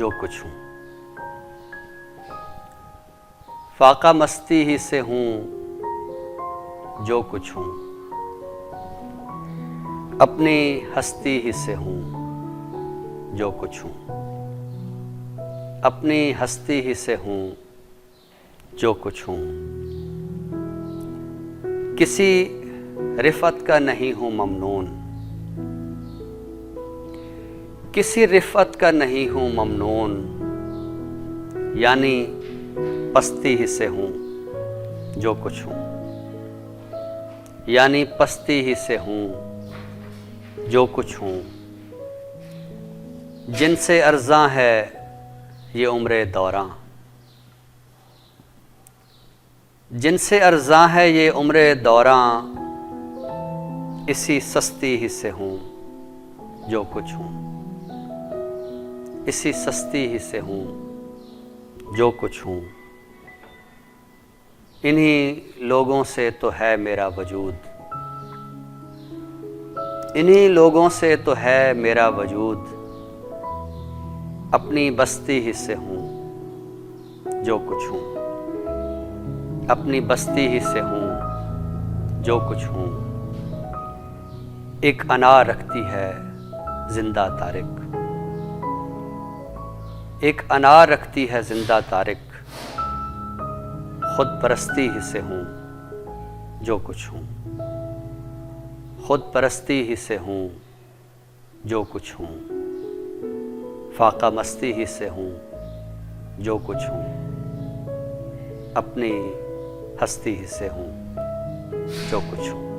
जो कुछ हूँ। फाका मस्ती ही से हूँ जो कुछ हूँ। अपनी हस्ती ही से हूँ जो कुछ हूँ। अपनी हस्ती ही से हूँ जो कुछ हूँ। किसी रिफ़त का नहीं हूँ ममनून। किसी रिफ़त का नहीं हूँ ममनून, यानी पस्ती ही से हूँ जो कुछ हूँ। यानी पस्ती ही से हूँ जो कुछ हूँ। जिनसे अर्ज़ां है ये उम्रे दौरां। जिनसे अर्ज़ां है ये उम्रे दौरां, इसी सस्ती ही से हूँ जो कुछ हूँ। इसी सस्ती ही से हूँ जो कुछ हूँ। इन्हीं लोगों से तो है मेरा वजूद। इन्हीं लोगों से तो है मेरा वजूद। अपनी बस्ती ही से हूँ जो कुछ हूँ। अपनी बस्ती ही से हूँ जो कुछ हूँ। एक अनार रखती है जिंदा तारिक। एक अनार रखती है जिंदा तारिक। खुद परस्ती ही से हूँ जो कुछ हूँ। खुद परस्ती ही से हूँ जो कुछ हूँ। फाका मस्ती ही से हूँ जो कुछ हूँ। अपनी हस्ती ही से हूँ जो कुछ हूँ।